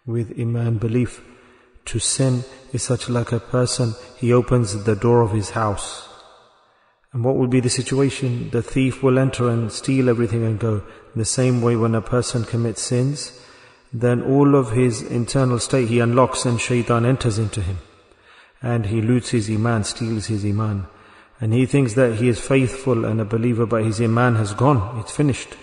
with Iman, belief. To sin is such like a person, he opens the door of his house. And what will be the situation? The thief will enter and steal everything and go. In the same way, when a person commits sins, then all of his internal state he unlocks and shaitan enters into him. And he loots his Iman, steals his Iman. And he thinks that he is faithful and a believer, but his Iman has gone, it's finished.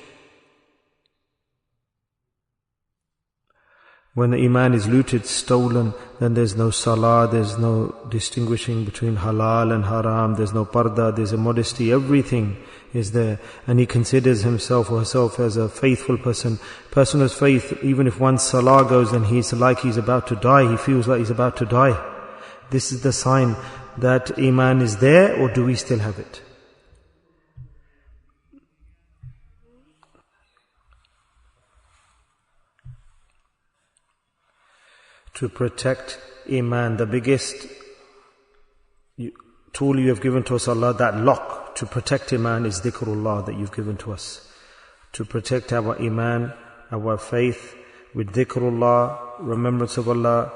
When the Iman is looted, stolen, then there's no salah, there's no distinguishing between halal and haram, there's no parda, there's a modesty, everything is there. And he considers himself or herself as a faithful person. Person who's faith, even if one salah goes and he's like he's about to die, he feels like he's about to die. This is the sign that Iman is there, or do we still have it? To protect Iman, the biggest tool you have given to us, Allah, that lock to protect Iman is dhikrullah that you've given to us. To protect our Iman, our faith, with dhikrullah, remembrance of Allah,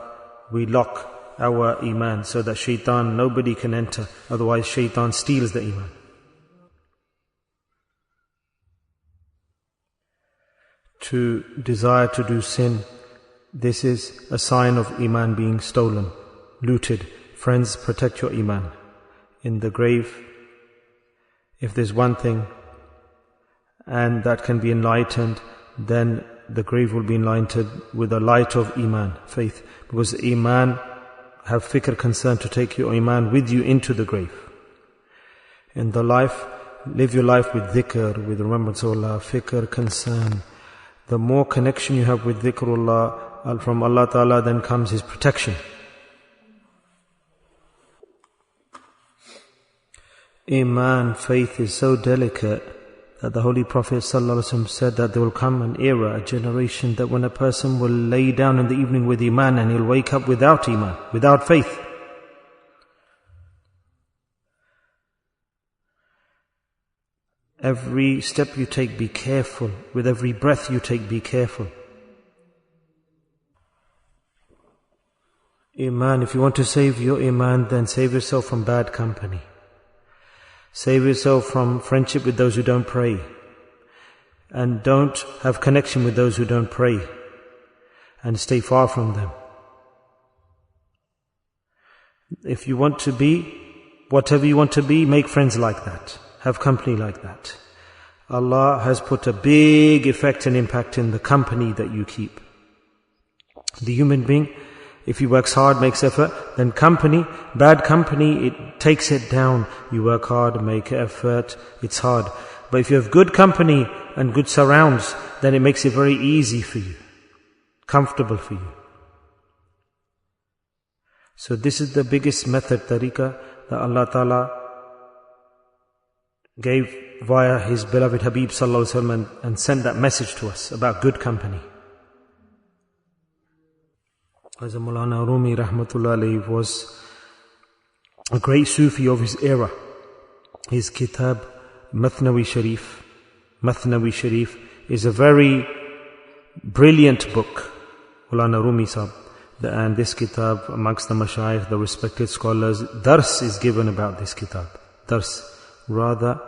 we lock our Iman so that shaitan, nobody can enter, otherwise shaitan steals the Iman. To desire to do sin, this is a sign of Iman being stolen, looted. Friends, protect your Iman. In the grave, if there's one thing and that can be enlightened, then the grave will be enlightened with the light of Iman, faith. Because Iman, have fikr, concern to take your Iman with you into the grave. In the life, live your life with dhikr, with remembrance of Allah, fikr, concern. The more connection you have with dhikrullah, from Allah Ta'ala, then comes His protection. Iman, faith is so delicate that the Holy Prophet ﷺ said that there will come an era, a generation, that when a person will lay down in the evening with Iman and he'll wake up without Iman, without faith. Every step you take, be careful. With every breath you take, be careful. Iman, if you want to save your Iman, then save yourself from bad company. Save yourself from friendship with those who don't pray. And don't have connection with those who don't pray. And stay far from them. If you want to be, whatever you want to be, make friends like that. Have company like that. Allah has put a big effect and impact in the company that you keep. The human being, if he works hard, makes effort, then company, bad company, it takes it down. You work hard, make effort, it's hard. But if you have good company and good surrounds, then it makes it very easy for you, comfortable for you. So this is the biggest method, tariqah, that Allah Ta'ala gave via His beloved Habib Sallallahu Alaihi Wasallam and sent that message to us about good company. As Maulana Rumi Rahmatullah Alayhi was a great Sufi of his era. His kitab Mathnawi Sharif is a very brilliant book, Maulana Rumi Sahab. And this kitab, amongst the mashayikh, the respected scholars, dars is given about this kitab. Dars, rather.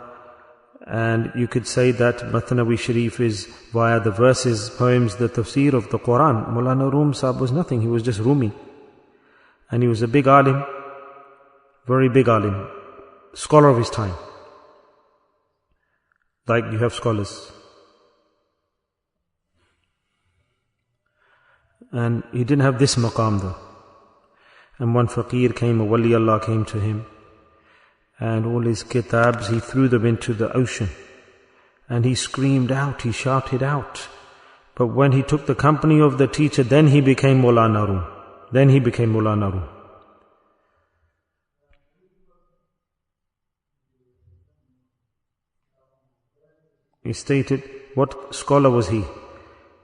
And you could say that Mathnawi Sharif is via the verses, poems, the tafsir of the Quran. Maulana Rum Sahab was nothing, he was just Rumi. And he was a big alim, very big alim, scholar of his time. Like you have scholars. And he didn't have this maqam though. And one faqir came, a wali Allah came to him. And all his kitabs, he threw them into the ocean. And he screamed out, he shouted out. But when he took the company of the teacher, then he became Maulana Rum. He stated, what scholar was he?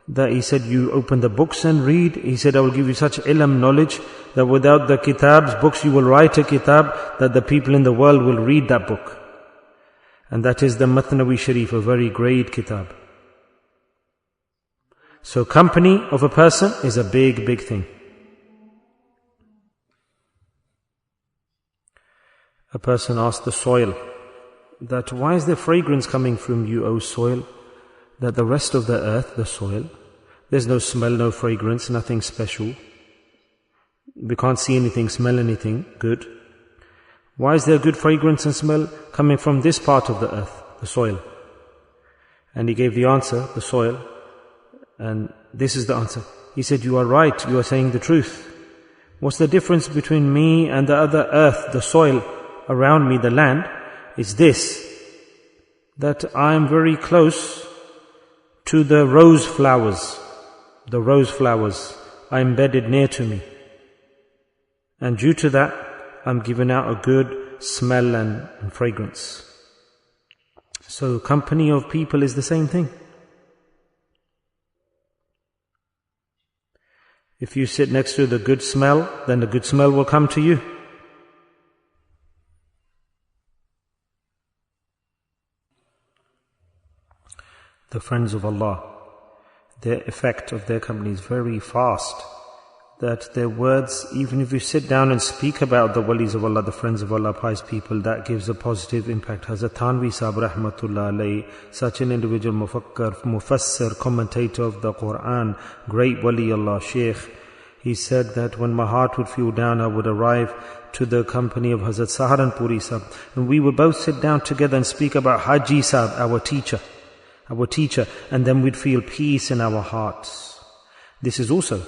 That he said, you open the books and read. He said, I will give you such ilm, knowledge, that without the kitabs, books, you will write a kitab that the people in the world will read that book. And that is the Mathnawi Sharif, a very great kitab. So company of a person is a big, big thing. A person asked the soil that, why is there fragrance coming from you, O soil, that the rest of the earth, the soil, there's no smell, no fragrance, nothing special. We can't see anything, smell anything good. Why is there good fragrance and smell coming from this part of the earth, the soil? And he gave the answer, the soil, and this is the answer. He said, you are right, you are saying the truth. What's the difference between me and the other earth, the soil around me, the land? Is this, that I am very close to the rose flowers. The rose flowers are embedded near to me. And due to that, I'm given out a good smell and fragrance. So company of people is the same thing. If you sit next to the good smell, then the good smell will come to you. The friends of Allah, their effect of their company is very fast. That their words, even if you sit down and speak about the walis of Allah, the friends of Allah, pious people, that gives a positive impact. Hazrat Thanvi Sahib Rahmatullah Alayhi, such an individual mufakkar, mufassir, commentator of the Quran, great wali Allah, Sheikh, he said that when my heart would feel down, I would arrive to the company of Hazrat Saharanpuri Sahib, and we would both sit down together and speak about Haji Sahib, our teacher, and then we'd feel peace in our hearts. This is also,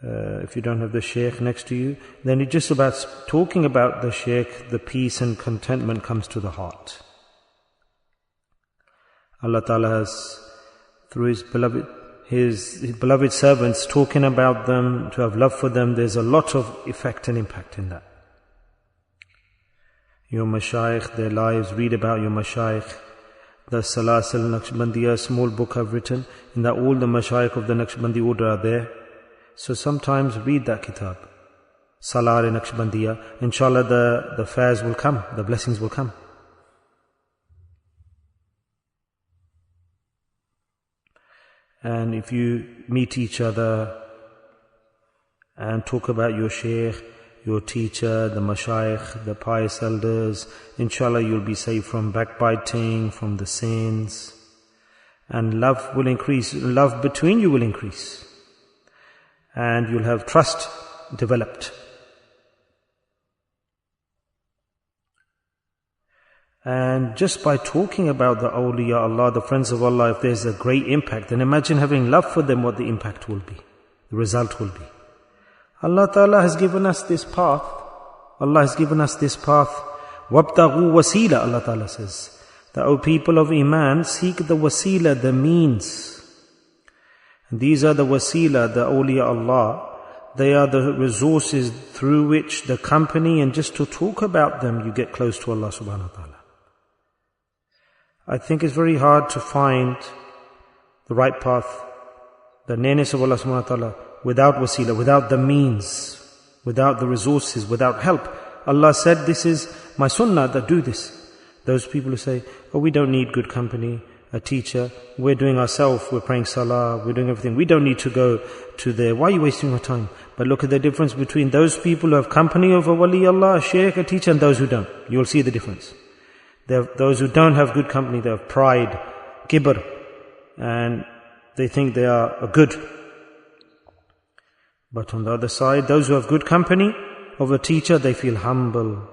if you don't have the Shaykh next to you, then it's just about talking about the Shaykh, the peace and contentment comes to the heart. Allah Ta'ala has, through His beloved servants, talking about them, to have love for them, there's a lot of effect and impact in that. Your mashayikh, their lives, read about your mashayikh. The Salasil Naqshbandi, a small book I've written, in that all the mashayikh of the Naqshbandi order are there. So sometimes read that kitab, Salar Naqshbandiya. Inshallah the fairs will come, the blessings will come. And if you meet each other and talk about your shaykh, your teacher, the mashayikh, the pious elders, inshallah you'll be saved from backbiting, from the sins. And love will increase, love between you will increase. And you'll have trust developed. And just by talking about the awliya Allah, the friends of Allah, if there's a great impact, then imagine having love for them, what the impact will be, the result will be. Allah Ta'ala has given us this path. Allah has given us this path. وَابْتَغُوا وَسِيلَ, Allah Ta'ala says, that, O people of Iman, seek the wasila, the means. And these are the wasila, the awliya Allah. They are the resources through which the company, and just to talk about them, you get close to Allah Subhanahu Wa Ta'ala. I think it's very hard to find the right path, the nearness of Allah Subhanahu Wa Ta'ala, without wasila, without the means, without the resources, without help. Allah said, this is my sunnah, that do this. Those people who say, oh, we don't need good company, a teacher, we're doing ourselves, we're praying salah, we're doing everything, we don't need to go to there, why are you wasting your time? But look at the difference between those people who have company of a wali Allah, a shaykh, a teacher, and those who don't. You'll see the difference. Those who don't have good company, they have pride, kibr, and they think they are good. But on the other side, those who have good company of a teacher, they feel humble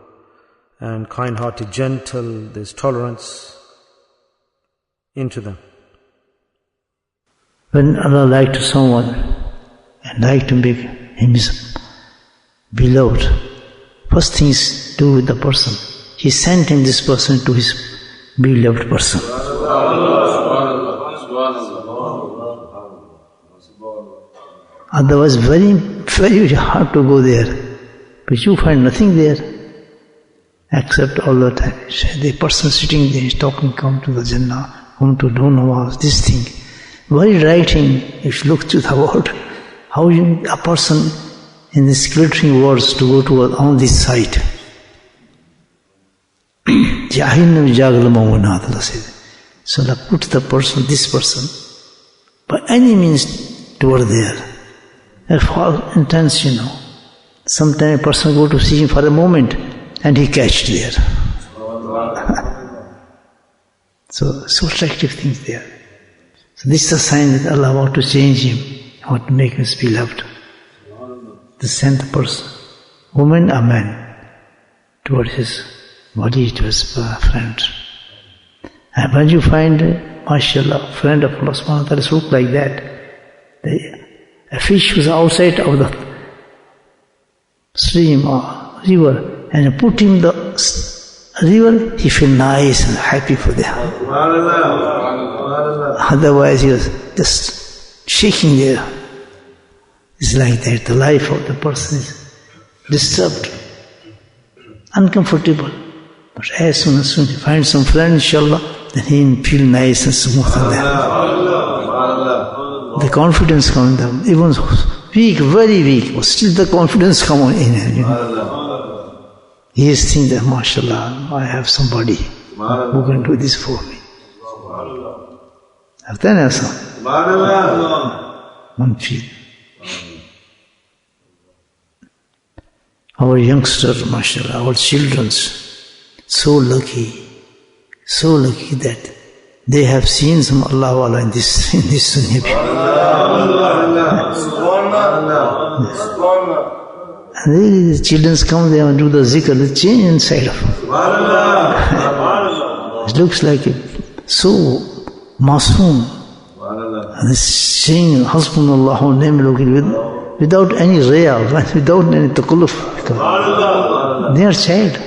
and kind-hearted, gentle, there's tolerance into them. When Allah liked someone and liked to make him his beloved, first things do with the person. He sent in this person to his beloved person. Otherwise, very, very hard to go there. But you find nothing there except all the time. The person sitting there is talking, come to the Jannah, come to do namaz, this thing. Very writing, if you look to the world, how a person in this glittering words to go to on this side. So Allah put the person, this person, by any means toward there. And false intense, Sometimes a person go to see him for a moment and he catch there. So attractive things there. So this is a sign that Allah want to change him, want to make him be loved. The sent person, woman or man, toward his body, to his friend. And when you find, mashallah, friend of Allah subhanahu wa ta'ala look like that, a fish was outside of the stream or river, and you put him in the river, he feel nice and happy for that. Otherwise he was just shaking there. It's like that, the life of the person is disturbed, uncomfortable. But as soon as he finds some friend, inshallah, then he will feel nice and smooth on that. The confidence comes down, even weak, very weak, but still the confidence comes in him. He is thinking that, mashallah, I have somebody who can do this for me. Have that answer? One feel. Our youngsters, mashallah, our children, so lucky that they have seen some Allah in this dunya. And really the children come there and do the zikr, the change inside of them. It looks like so masoom. And this saying, Hasbunallahu name without any raya, without any takulluf. They are child.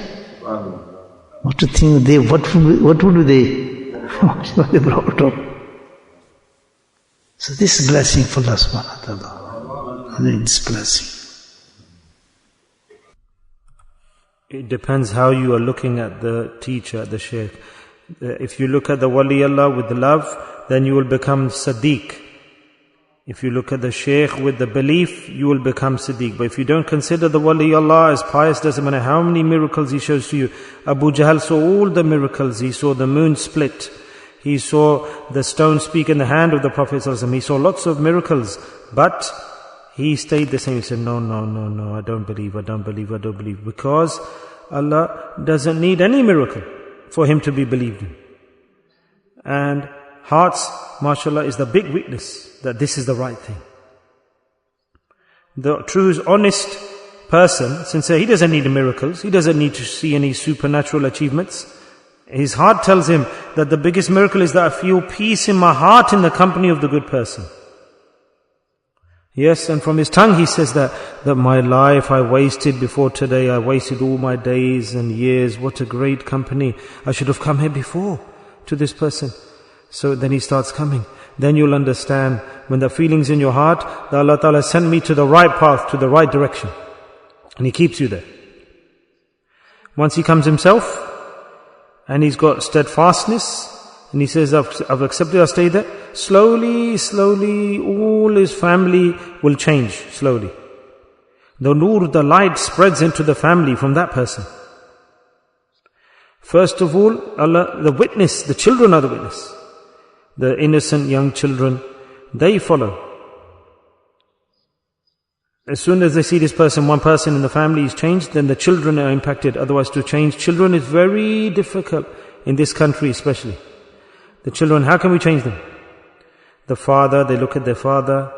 What to think they, what would they, what they brought up. So this blessing for Allah subhanahu wa ta'ala. This blessing. It depends how you are looking at the teacher, the shaykh. If you look at the wali Allah with the love, then you will become Siddiq. If you look at the shaykh with the belief, you will become Siddiq. But if you don't consider the wali Allah as pious, doesn't matter how many miracles he shows to you. Abu Jahl saw all the miracles. He saw the moon split. He saw the stone speak in the hand of the Prophet ﷺ. He saw lots of miracles. But he stayed the same. He said, no, I don't believe. Because Allah doesn't need any miracle for him to be believed in. And hearts, mashallah, is the big witness that this is the right thing. The true, honest person, sincere, he doesn't need miracles. He doesn't need to see any supernatural achievements. His heart tells him that the biggest miracle is that I feel peace in my heart in the company of the good person. Yes, and from his tongue he says that my life I wasted before today, I wasted all my days and years, what a great company. I should have come here before to this person. So then he starts coming. Then you'll understand when the feelings in your heart, that Allah Ta'ala sent me to the right path, to the right direction. And He keeps you there. Once he comes himself, and he's got steadfastness, and he says, I've accepted, I'll stay there. Slowly, all his family will change, slowly. The nur, the light spreads into the family from that person. First of all, Allah, the witness, the children are the witness. The innocent young children, they follow. As soon as they see this person, one person in the family is changed, then the children are impacted. Otherwise to change children is very difficult, in this country especially. The children, how can we change them? The father, they look at their father,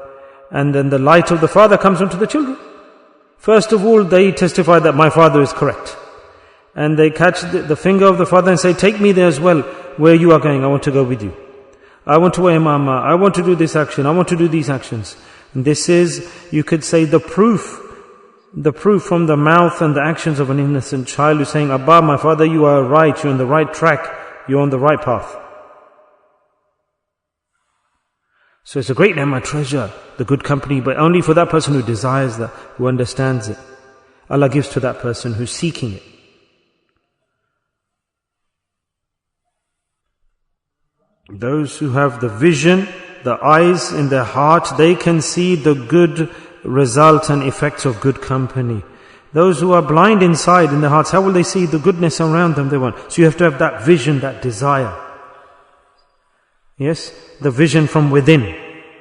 and then the light of the father comes onto the children. First of all, they testify that my father is correct. And they catch the finger of the father and say, take me there as well, where you are going, I want to go with you. I want to wear imamah, I want to do this action, I want to do these actions. And this is, you could say, the proof from the mouth and the actions of an innocent child who's saying, Abba, my father, you are right, you're on the right track, you're on the right path. So it's a great ni'mah, treasure, the good company, but only for that person who desires that, who understands it. Allah gives to that person who's seeking it. Those who have the vision, the eyes in their heart, they can see the good result and effects of good company. Those who are blind inside in their hearts, how will they see the goodness around them they want? So you have to have that vision, that desire. Yes, the vision from within.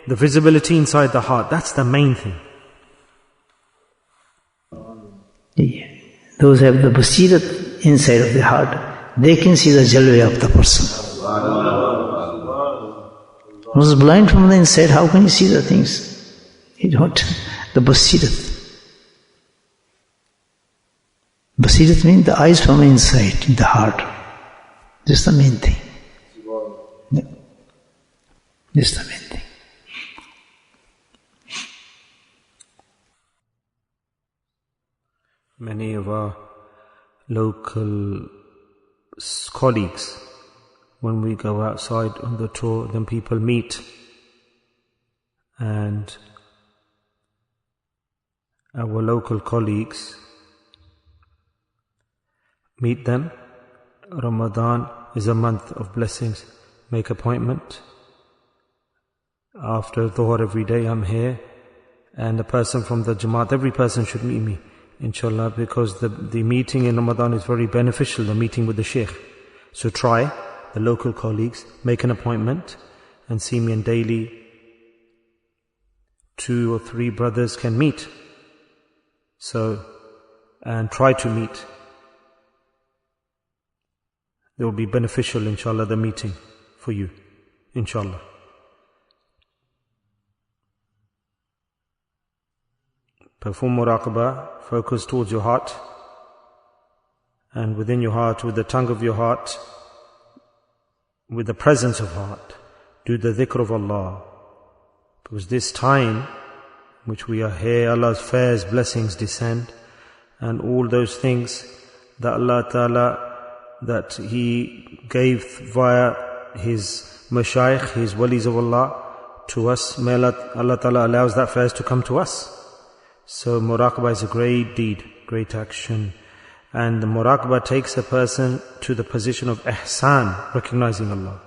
the visibility inside the heart, that's the main thing. Yeah. Those who have the basirat inside of the heart, they can see the jalwa of the person. Who's blind from the inside, how can he see the things? He don't. The basirat. Basirat means the eyes from inside, in the heart. This is the main thing. Yeah. This is the main thing. Many of our local colleagues, when we go outside on the tour, then people meet, and our local colleagues meet them. Ramadan is a month of blessings. Make appointment. After Dhuhr every day I'm here, and a person from the Jamaat, every person should meet me, inshallah, because the meeting in Ramadan is very beneficial, the meeting with the Sheikh. So try, the local colleagues, make an appointment and see me, and daily 2 or 3 brothers can meet. So, and try to meet. It will be beneficial, inshallah, the meeting for you, inshallah. Perform muraqabah, focus towards your heart, and within your heart, with the tongue of your heart, with the presence of heart, do the dhikr of Allah. Because this time which we are here, Allah's fairs, blessings descend, and all those things that Allah Ta'ala, that He gave via His mashayikh, His walis of Allah, to us, may Allah Ta'ala allows that fairs to come to us. So muraqabah is a great deed, great action. And the muraqabah takes a person to the position of ihsan, recognizing Allah.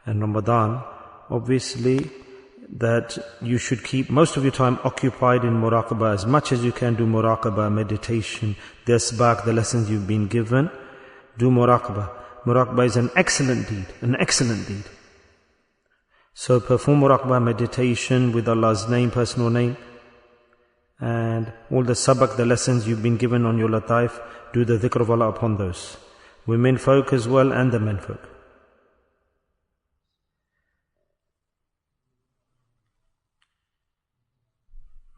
And Ramadan, obviously, that you should keep most of your time occupied in muraqabah. As much as you can do muraqabah, meditation, the asbaq, the lessons you've been given, do muraqabah. Muraqabah is an excellent deed, an excellent deed. So perform muraqabah, meditation with Allah's name, personal name, and all the sabak, the lessons you've been given on your lataif, do the dhikr of Allah upon those. Women folk as well, and the men folk.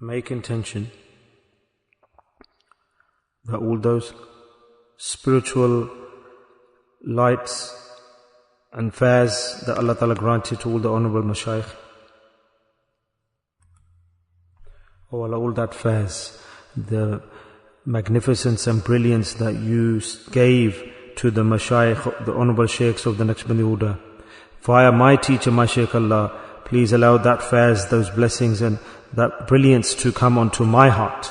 Make intention that all those spiritual lights and fairs that Allah Ta'ala granted to all the honorable mashayikh, oh Allah, all that fairs, the magnificence and brilliance that you gave to the mashayikh, the honorable sheikhs of the Naqshbandi order, via my teacher, my Shaykh Allah, please allow that fairs, those blessings and that brilliance to come onto my heart.